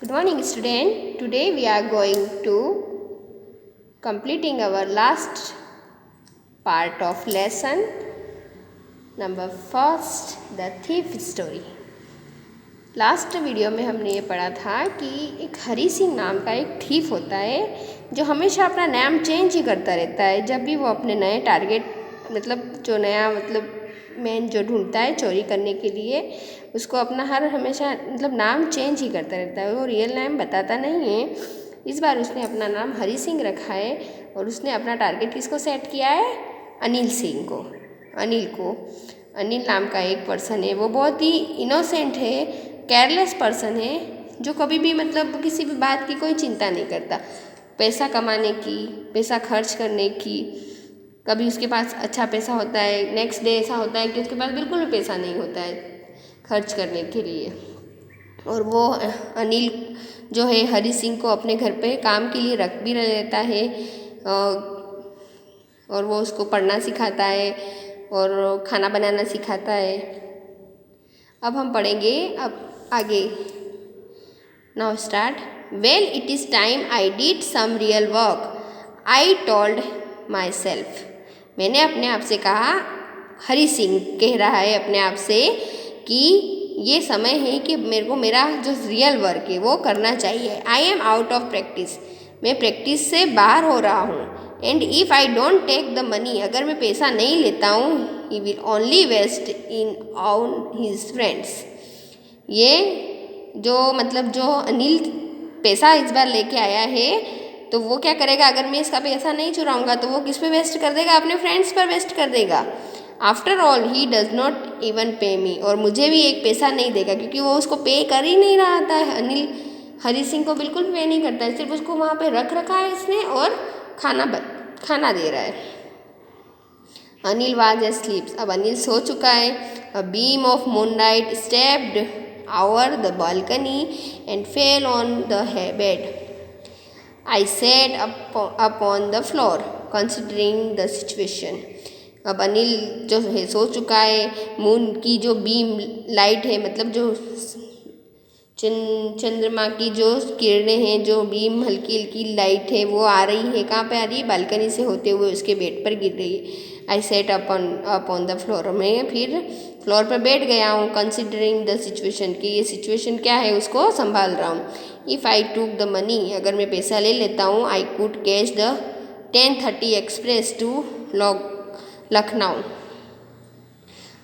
Good morning, student. Today we are going to completing our last part of lesson number first, the thief story. Last video में हमने ये पढ़ा था कि एक हरी सिंह नाम का एक थीफ होता है जो हमेशा अपना नाम चेंज ही करता रहता है जब भी वो अपने नए टारगेट जो नया मैन जो ढूंढता है चोरी करने के लिए उसको अपना हमेशा नाम चेंज ही करता रहता है। वो रियल नाम बताता नहीं है। इस बार उसने अपना नाम हरी सिंह रखा है और उसने अपना टारगेट किसको सेट किया है? अनिल सिंह को। अनिल नाम का एक पर्सन है, वो बहुत ही इनोसेंट है, केयरलेस पर्सन है जो कभी भी किसी भी बात की कोई चिंता नहीं करता। पैसा कमाने की, पैसा खर्च करने की, कभी उसके पास अच्छा पैसा होता है, नेक्स्ट डे ऐसा होता है कि उसके पास बिल्कुल भी पैसा नहीं होता है खर्च करने के लिए। और वो अनिल जो है हरी सिंह को अपने घर पे काम के लिए रख भी लेता है और वो उसको पढ़ना सिखाता है और खाना बनाना सिखाता है। अब हम पढ़ेंगे अब आगे। Now start. Well it is time I did some real work I told myself. मैंने अपने आप से कहा, हरी सिंह कह रहा है अपने आप से कि ये समय है कि मेरे को मेरा जो रियल वर्क है वो करना चाहिए। I am out of practice, मैं प्रैक्टिस से बाहर हो रहा हूँ। And if I don't take the money, अगर मैं पैसा नहीं लेता हूँ, he will only waste in on his friends. ये जो अनिल पैसा इस बार लेके आया है तो वो क्या करेगा, अगर मैं इसका पैसा नहीं चुराऊंगा तो वो किस पे वेस्ट कर देगा? अपने फ्रेंड्स पर वेस्ट कर देगा। After all he does not even पे मी, और मुझे भी एक पैसा नहीं देगा क्योंकि वो उसको पे कर ही नहीं रहा था। अनिल हरी सिंह को बिल्कुल पे नहीं करता है, सिर्फ उसको वहाँ पे रख रखा है इसने और खाना दे रहा है। अनिल वाज एस्लीप, अब अनिल सो चुका है। A beam of moonlight stepped over the balcony and fell on the bed. I sat up on the floor considering the situation. अब अनिल जो है सो चुका है। मून की जो बीम लाइट है जो चंद्रमा की जो किरणें हैं, जो बीम हल्की हल्की लाइट है वो आ रही है। कहाँ पे आ रही है? बालकनी से होते हुए उसके बेड पर गिर रही है। I sat up on the floor, मैं फिर फ्लोर पर बैठ गया हूँ। कंसिडरिंग द सिचुएशन, कि ये सिचुएशन क्या है उसको संभाल रहा हूँ। If I took the money, अगर मैं पैसा ले लेता हूँ, I could catch the 10:30 express to Lucknow.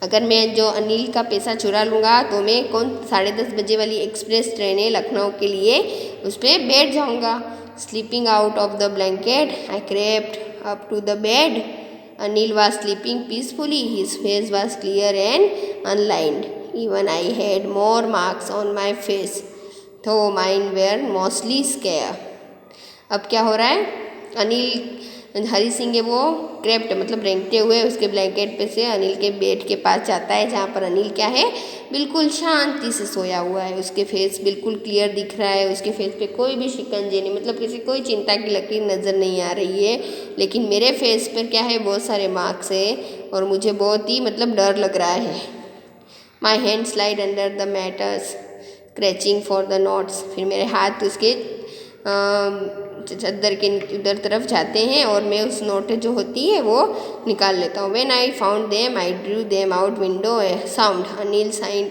अगर मैं जो अनिल का पैसा चुरा लूँगा तो मैं 10:30 बजे वाली एक्सप्रेस ट्रेन है लखनऊ के लिए, उस पर बैठ जाऊँगा। Sleeping out of the blanket I crept up to the bed. Anil was sleeping peacefully, his face was clear and unlined. Even I had more marks on my face though mine were mostly scars. अब क्या हो रहा है? अनिल हरी सिंह है वो crept रेंगते हुए उसके ब्लैंकेट पे से अनिल के बेड के पास जाता है, जहाँ पर अनिल क्या है, बिल्कुल शांति से सोया हुआ है। उसके फेस बिल्कुल क्लियर दिख रहा है, उसके फेस पे कोई भी शिकंजे नहीं, किसी कोई चिंता की लकीर नज़र नहीं आ रही है। लेकिन मेरे फेस पर क्या है, बहुत सारे मार्क्स है और मुझे बहुत ही डर लग रहा है। My hand slide under the matters scratching for the notes. फिर मेरे हाथ उसके चद्दर के उधर तरफ जाते हैं और मैं उस नोट जो होती है वो निकाल लेता हूँ। When I found them I drew them out without a sound. Anil sighed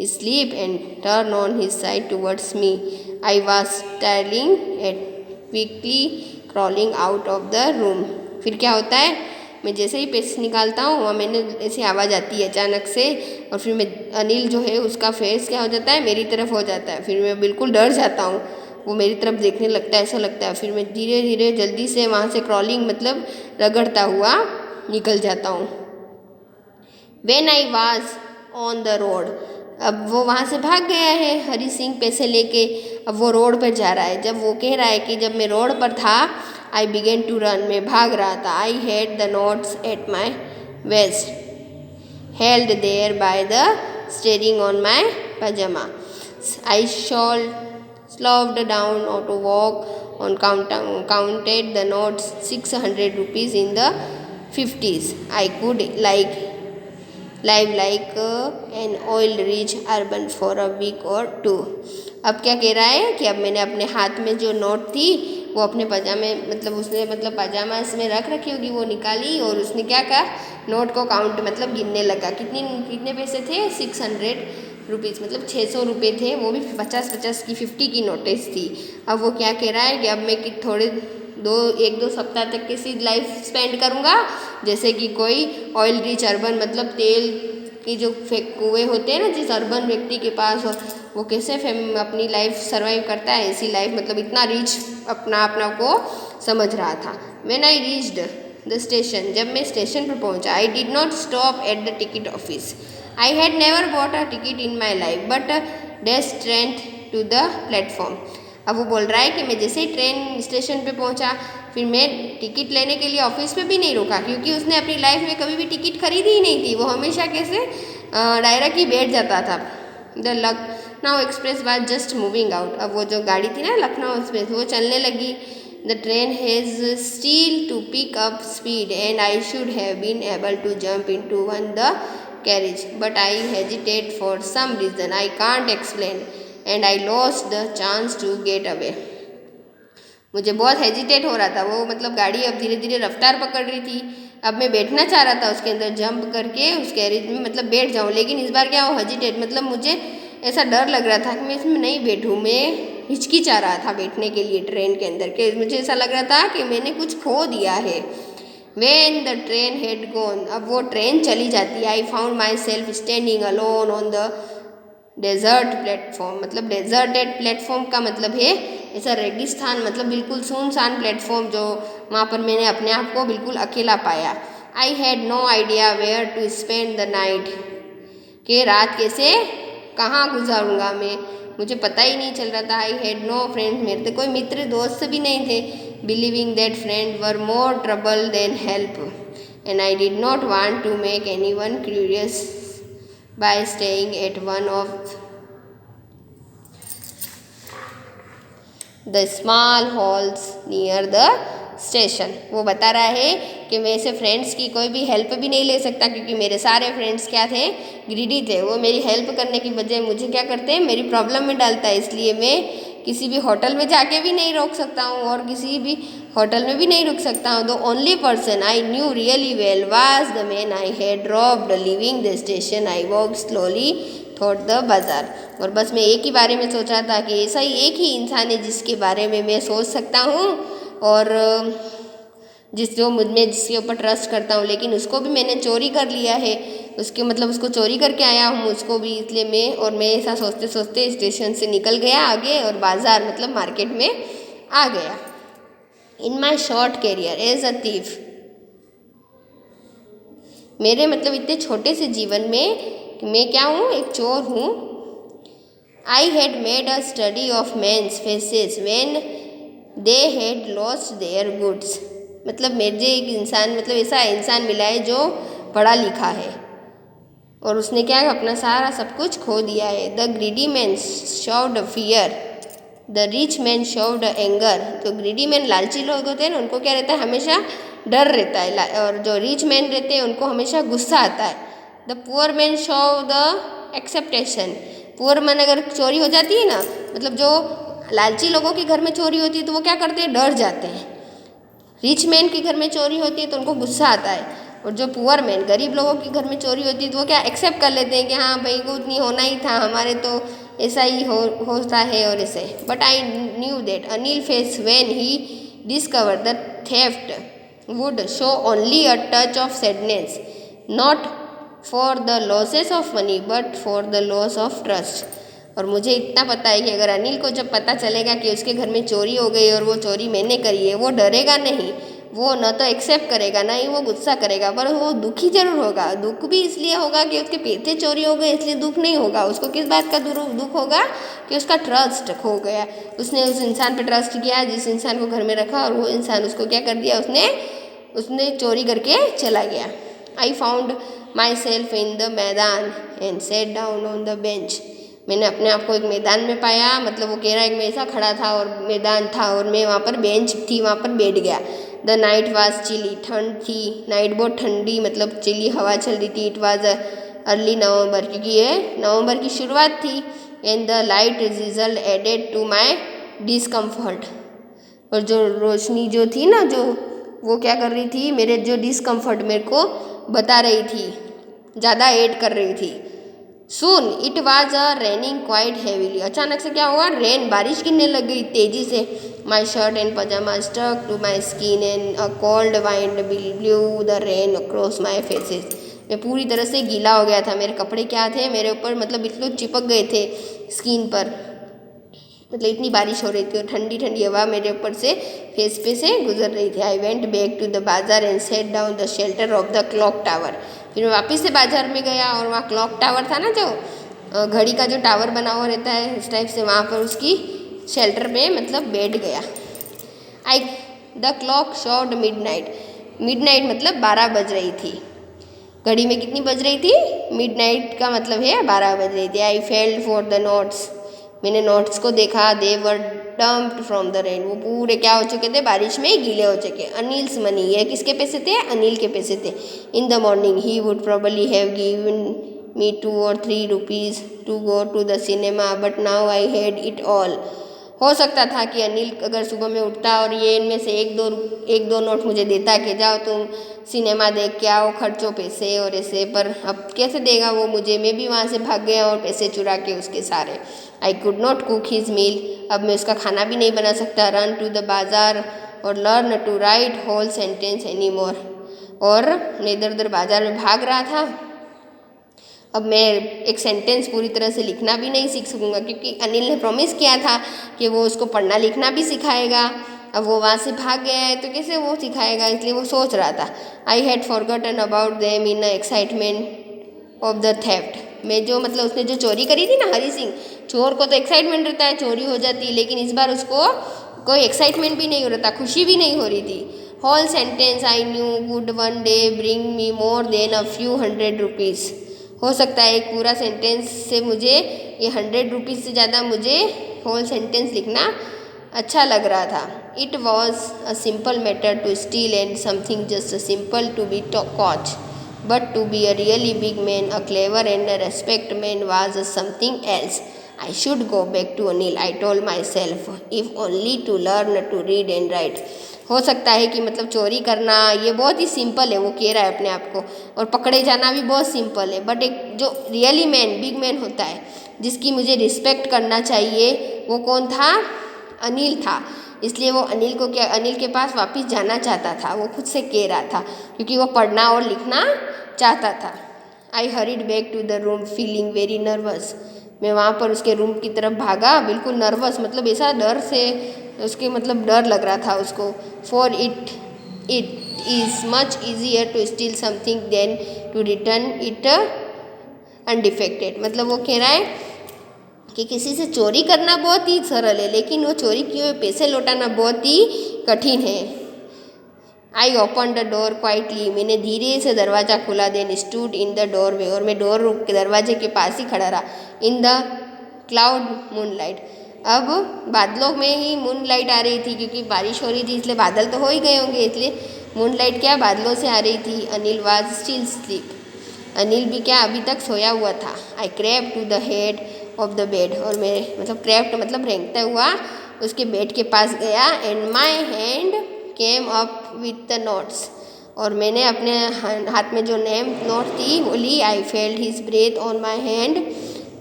his sleep and turn on his side towards me. I was styling at quickly crawling out of the room. फिर क्या होता है, मैं जैसे ही पैसे निकालता हूँ वहाँ मैंने ऐसी आवाज़ आती है अचानक से, और फिर मैं अनिल जो है उसका फेस क्या हो जाता है, मेरी तरफ हो जाता है। फिर मैं बिल्कुल डर जाता हूँ, वो मेरी तरफ देखने लगता है, ऐसा लगता है। फिर मैं धीरे धीरे जल्दी से वहाँ से क्रॉलिंग रगड़ता हुआ निकल जाता हूँ। When I was on the road, अब वो वहाँ से भाग गया है हरी सिंह पैसे लेके, अब वो रोड पर जा रहा है। जब वो कह रहा है कि जब मैं रोड पर था, आई बिगेन टू रन, मैं भाग रहा था। I had the notes at my waist held there by the string on my pyjama. I slowed down to walk on counted the notes, 600 rupees in the 50s. I could live like an oil rich urban for a week or two. अब क्या कह रहा है कि अब मैंने अपने हाथ में जो नोट थी वो अपने पजामे मतलब उसने मतलब पजामा में रख रखी होगी, वो निकाली और उसने क्या कहा, नोट को काउंट मतलब गिनने लगा। कितने पैसे थे, 600 रुपीज़ मतलब 600 रुपये थे, वो भी 50-50 की 50 की नोटिस थी। अब वो क्या कह रहा है कि अब मैं कि थोड़े 1-2 सप्ताह तक कैसी लाइफ स्पेंड करूँगा, जैसे कि कोई ऑयल रिच अर्बन मतलब तेल की जो कुएँ होते हैं ना जिस अर्बन व्यक्ति के पास हो, वो कैसे अपनी लाइफ सर्वाइव करता है, ऐसी लाइफ मतलब इतना रिच अपना को समझ रहा था। When I reached the station, जब मैं स्टेशन पर पहुंचा, I did not stop at the ticket office. I had never bought a ticket in my life but dashed train to the platform. अब वो बोल रहा है कि मैं जैसे ही ट्रेन स्टेशन पे पहुंचा, फिर मैं टिकट लेने के लिए ऑफिस पे भी नहीं रुका, क्योंकि उसने अपनी लाइफ में कभी भी टिकट खरीदी ही नहीं थी। वो हमेशा कैसे डायरेक्ट ही बैठ जाता था। The Lucknow express was just moving out. अब वो जो गाड़ी थी ना लखनऊ एक्सप्रेस, वो चलने लगी। The train has still to pick up speed and I should have been able to jump in to one the carriage but I hesitate for some reason I can't explain and I lost the chance to get away. मुझे बहुत hesitate हो रहा था, वो मतलब गाड़ी अब धीरे धीरे रफ्तार पकड़ रही थी। अब मैं बैठना चाह रहा था उसके अंदर, जंप करके उस कैरेज में मतलब बैठ जाऊँ, लेकिन इस बार क्या हो हेजिटेट मतलब मुझे ऐसा डर लग रहा था कि मैं इसमें नहीं बैठूँ। मैं हिचकिचा रहा था बैठने के लिए ट्रेन के अंदर, कि मुझे ऐसा लग रहा था कि मैंने कुछ खो दिया है। When the train had gone, अब वो ट्रेन चली जाती है, I found myself standing alone on the desert platform. मतलब डेजर्टेड प्लेटफॉर्म का मतलब है ऐसा रेगिस्तान, मतलब बिल्कुल सुनसान प्लेटफॉर्म, जो वहाँ पर मैंने अपने आप को बिल्कुल अकेला पाया। I had no idea where to spend the night, कि रात कैसे कहाँ गुजारूँगा मैं, मुझे पता ही नहीं चल रहा था। आई हैड नो फ्रेंड, मेरे तो कोई मित्र दोस्त भी नहीं थे। Believing that friend were more trouble than help and I did not want to make anyone curious by staying at one of the small halls near the station. वो बता रहा है कि मैं ऐसे फ्रेंड्स की कोई भी हेल्प भी नहीं ले सकता, क्योंकि मेरे सारे फ्रेंड्स क्या थे, ग्रीडी थे। वो मेरी हेल्प करने की बजाय मुझे क्या करते हैं, मेरी प्रॉब्लम में डालता है। इसलिए मैं किसी भी होटल में जाके भी नहीं रोक सकता हूँ और किसी भी होटल में भी नहीं रुक सकता हूँ। The only person I knew really well was the man I had dropped living the station. I walk slowly thought the बाज़ार। और बस मैं एक ही बारे में सोचा था कि ऐसा ही एक ही इंसान है जिसके बारे में मैं सोच सकता हूँ और जिसके ऊपर ट्रस्ट करता हूँ, लेकिन उसको भी मैंने चोरी कर लिया है। उसके मतलब उसको चोरी करके आया हूँ उसको भी, इसलिए मैं ऐसा सोचते सोचते स्टेशन से निकल गया आगे और बाज़ार मतलब मार्केट में आ गया। In my short career as a thief, मेरे मतलब इतने छोटे से जीवन में मैं क्या हूँ, एक चोर हूँ। I had made a study of men's faces when they had lost their goods. मतलब मुझे एक इंसान मतलब ऐसा इंसान मिला है जो पढ़ा लिखा है और उसने क्या अपना सारा सब कुछ खो दिया है। The greedy man shoved fear, the rich man shoved anger. तो ग्रीडी मैन लालची लोग होते हैं ना, उनको क्या रहता है, हमेशा डर रहता है, और जो रिच मैन रहते हैं उनको हमेशा गुस्सा आता है। The poor man show the acceptation. Poor man अगर चोरी हो जाती है ना, मतलब जो लालची लोगों के घर में चोरी होती है तो वो क्या करते हैं, डर जाते हैं। रिच मैन के घर में चोरी होती है तो उनको गुस्सा आता है, और जो पुअर मैन गरीब लोगों के घर में चोरी होती है तो वो क्या एक्सेप्ट कर लेते हैं कि हाँ भाई कुछ नहीं, होना ही था, हमारे तो ऐसा ही होता है और ऐसे। But I knew that Anil face when he discover the theft would show only a touch of sadness, not for the losses of money but for the loss of trust. और मुझे इतना पता है कि अगर अनिल को जब पता चलेगा कि उसके घर में चोरी हो गई और वो चोरी मैंने करी है, वो डरेगा नहीं, वो न तो एक्सेप्ट करेगा ना ही वो गुस्सा करेगा, पर वो दुखी जरूर होगा। दुख भी इसलिए होगा कि उसके पैसे चोरी हो गए, इसलिए दुख नहीं होगा। उसको किस बात का दुख होगा कि उसका ट्रस्ट खो गया। उसने उस इंसान पे ट्रस्ट किया जिस इंसान को घर में रखा, और वो इंसान उसको क्या कर दिया, उसने चोरी करके चला गया। I found myself in the maidan and sat down on the bench. मैंने अपने आप को एक मैदान में पाया, मतलब वो कह रहा है कि मैं ऐसा खड़ा था और मैदान था और मैं वहाँ पर बेंच थी, वहाँ पर बैठ गया। द नाइट वाज चिली, ठंड थी, नाइट बहुत ठंडी मतलब चिली हवा चल रही थी। इट वाज अर्ली नवंबर, क्योंकि ये नवंबर की शुरुआत थी। And the light result added to my discomfort, और जो रोशनी जो थी ना, जो वो क्या कर रही थी, मेरे जो डिसकम्फर्ट मेरे को बता रही थी, ज़्यादा ऐड कर रही थी। Soon it was a raining quite heavily, अचानक से क्या हुआ, रेन बारिश गिरने लग गई तेज़ी से। My shirt and pyjama stuck to my skin and a cold wind blew the rain across my faces, मैं पूरी तरह से गीला हो गया था। मेरे कपड़े क्या थे, मेरे ऊपर मतलब बिल्कुल चिपक गए थे स्किन पर, मतलब इतनी बारिश हो रही थी और ठंडी ठंडी हवा मेरे ऊपर से फेस पे से गुजर रही थी। I went back to the bazaar and sat down the shelter of the clock tower, फिर मैं वापस से बाजार में गया और वहाँ क्लॉक टावर था ना, जो घड़ी का जो टावर बना हुआ रहता है इस टाइप से, वहाँ पर उसकी शेल्टर पे मतलब बैठ गया। I the clock shot midnight, midnight मतलब 12 बज रही थी। घड़ी में कितनी बज रही थी, मिडनाइट का मतलब है 12 बज रही थी। I failed for the notes, मैंने नोट्स को देखा। दे वर डम्प्ड फ्रॉम द रेन, वो पूरे क्या हो चुके थे, बारिश में गीले हो चुके। अनिल्स मनी, ये किसके पैसे थे, अनिल के पैसे थे। In the morning he would probably have given me 2 or 3 rupees to go to the cinema, but now I had it all. हो सकता था कि अनिल अगर सुबह में उठता और ये इनमें से एक दो नोट मुझे देता कि जाओ तुम सिनेमा देख के आओ, खर्चो पैसे और ऐसे, पर अब कैसे देगा वो मुझे, मैं भी वहाँ से भाग गया और पैसे चुरा के उसके सारे। I could not cook his meal, अब मैं उसका खाना भी नहीं बना सकता। रन टू द बाजार और learn to write whole sentence any more, और मैं इधर उधर बाजार में भाग रहा था। अब मैं एक सेंटेंस पूरी तरह से लिखना भी नहीं सीख सकूँगा, क्योंकि अनिल ने प्रॉमिस किया था कि वो उसको पढ़ना लिखना भी सिखाएगा। अब वो वहाँ से भाग गया है तो कैसे वो सिखाएगा, इसलिए वो सोच रहा था। I had forgotten about them in excitement of the theft, मैं जो मतलब उसने जो चोरी करी थी ना, हरी सिंह, चोर को तो एक्साइटमेंट रहता है, चोरी हो जाती है, लेकिन इस बार उसको कोई एक्साइटमेंट भी नहीं हो रहा था, खुशी भी नहीं हो रही थी। Whole sentence I knew would one day bring me more than a few hundred rupees, हो सकता है एक पूरा सेंटेंस से मुझे ये 100 रुपीज़ से ज़्यादा मुझे होल सेंटेंस लिखना अच्छा लग रहा था। It was a simple matter to steal and something just simple to be caught, but to be a really big man, a clever and a respect man was something else. I should go back to Anil, I told myself, if only to learn to read and write. हो सकता है कि मतलब चोरी करना ये बहुत ही simple है, वो कह रहा है अपने आप को, और पकड़े जाना भी बहुत सिंपल है, बट एक जो रियली मैन बिग मैन होता है जिसकी मुझे रिस्पेक्ट करना चाहिए, वो कौन था, अनिल था। इसलिए वो अनिल को क्या, अनिल के पास वापस जाना चाहता था, वो खुद से कह रहा था, क्योंकि वो पढ़ना और लिखना चाहता था। I hurried back to the room feeling very nervous, मैं वहाँ पर उसके रूम की तरफ भागा बिल्कुल नर्वस, मतलब ऐसा डर से उसके मतलब डर लग रहा था उसको। For it is much easier to steal something than to return it undetected, मतलब वो कह रहा है कि किसी से चोरी करना बहुत ही सरल है, लेकिन वो चोरी किए हुए पैसे लौटाना बहुत ही कठिन है। I open the door quietly, मैंने धीरे से दरवाज़ा खोला। Then stood in the doorway, और मैं डोर के दरवाजे के पास ही खड़ा रहा। इन द क्लाउड मूनलाइट, अब बादलों में ही मूनलाइट आ रही थी, क्योंकि बारिश हो रही थी इसलिए बादल तो हो ही गए होंगे, इसलिए मूनलाइट क्या बादलों से आ रही थी। Anil was still sleep, Anil भी क्या अभी तक सोया हुआ था। I crept to the head of the bed, और मैं मतलब क्रैप्ट मतलब रेंगता हुआ उसके बेड के पास गया। And my hand came up with the notes, और मैंने अपने हाथ में जो नोट थी वो ली। I felt his breath on my hand,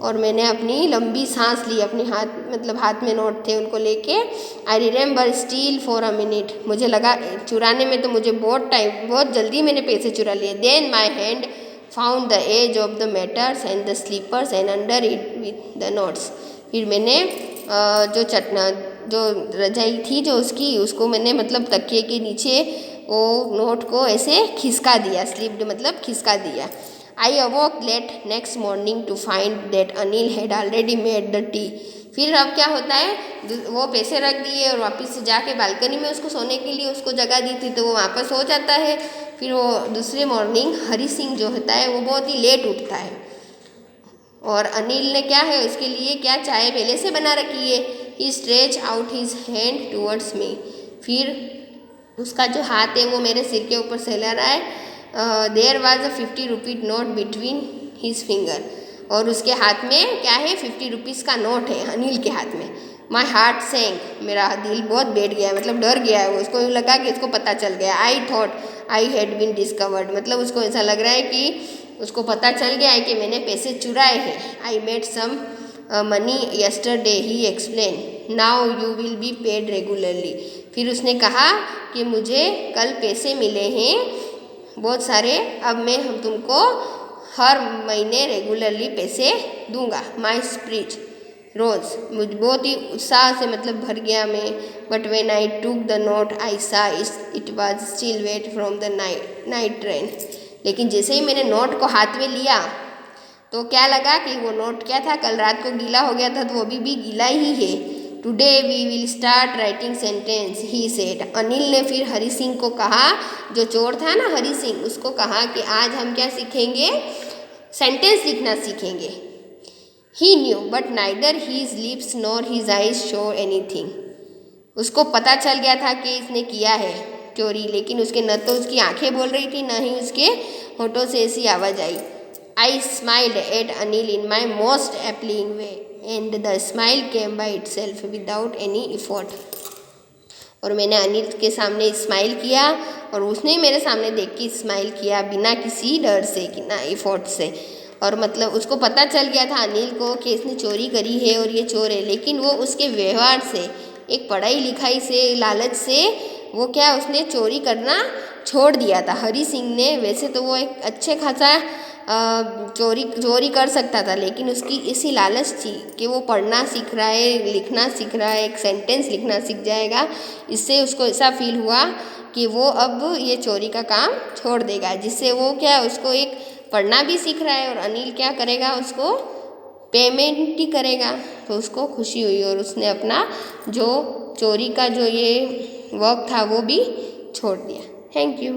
और मैंने अपनी लंबी सांस ली, अपने हाथ मतलब हाथ में नोट थे उनको लेके। I remember steel for a minute, मुझे लगा चुराने में तो मुझे बहुत जल्दी मैंने पैसे चुरा लिए। Then my hand found the edge of the mattress and the sleepers and under it with the notes, फिर मैंने जो रजाई थी जो उसको मैंने मतलब तकिए के नीचे वो नोट को ऐसे खिसका दिया, स्लिप्ड मतलब खिसका दिया। I awoke late next morning to find that Anil had already made the tea, फिर अब क्या होता है, वो पैसे रख दिए और वापस से जाके बालकनी में उसको सोने के लिए उसको जगह दी थी, तो वो वहाँ पर सो जाता है। फिर वो दूसरे मॉर्निंग हरी सिंह जो होता है वो बहुत ही लेट उठता है, और अनिल ने क्या है उसके लिए क्या चाय पहले से बना रखी है। He stretch out his hand towards me, फिर उसका जो हाथ है वो मेरे सिर के ऊपर सहला रहा है। There was a 50 rupee note between his finger, और उसके हाथ में क्या है, 50 रुपीज़ का नोट है अनिल के हाथ में। माई हार्ट सैंक, मेरा दिल बहुत बैठ गया, मतलब डर गया है। उसको यूँ लगा कि उसको पता चल गया। I thought I had been discovered, मतलब उसको ऐसा लग रहा है कि उसको पता चल गया है कि मैंने पैसे चुराए हैं। I made some money yesterday, he explain, now you will be paid regularly. फिर उसने कहा कि मुझे कल पैसे मिले हैं बहुत सारे, अब मैं हम तुमको हर महीने रेगुलरली पैसे दूंगा। माई स्प्रिट रोज़, मुझे बहुत ही उत्साह से मतलब भर गया मैं। But when I took the note I saw it was still wet from the night train. लेकिन जैसे ही मैंने नोट को हाथ में लिया तो क्या लगा कि वो नोट क्या था, कल रात को गीला हो गया था तो वो भी गीला ही है। Today we will start writing sentence, he said. Anil ने फिर हरी सिंह को कहा, जो चोर था ना हरी सिंह, उसको कहा कि आज हम क्या सीखेंगे, सेंटेंस लिखना सीखेंगे। He knew but neither his lips nor his eyes show anything. उसको पता चल गया था कि इसने किया है चोरी, लेकिन उसके न तो उसकी आंखें बोल रही थी, न ही उसके होठों से ऐसी आवाज़ आई। I smiled at Anil in my most appealing way and the smile came by itself without any effort. और मैंने अनिल के सामने स्माइल किया और उसने मेरे सामने देख के स्माइल किया बिना किसी डर से, कि ना इफोर्ट से। और मतलब उसको पता चल गया था अनिल को कि इसने चोरी करी है और ये चोर है, लेकिन वो उसके व्यवहार से, एक पढ़ाई लिखाई से, लालच से, वो क्या उसने चोरी करना छोड़ दिया था। हरी सिंह ने, वैसे तो वो एक अच्छे खासा चोरी कर सकता था, लेकिन उसकी इसी लालच थी कि वो पढ़ना सीख रहा है, लिखना सीख रहा है, एक सेंटेंस लिखना सीख जाएगा। इससे उसको ऐसा फील हुआ कि वो अब ये चोरी का काम छोड़ देगा, जिससे वो क्या, उसको एक पढ़ना भी सीख रहा है और अनिल क्या करेगा, उसको पेमेंट ही करेगा। तो उसको खुशी हुई और उसने अपना जो चोरी का जो ये वर्क था वो भी छोड़ दिया। Thank you.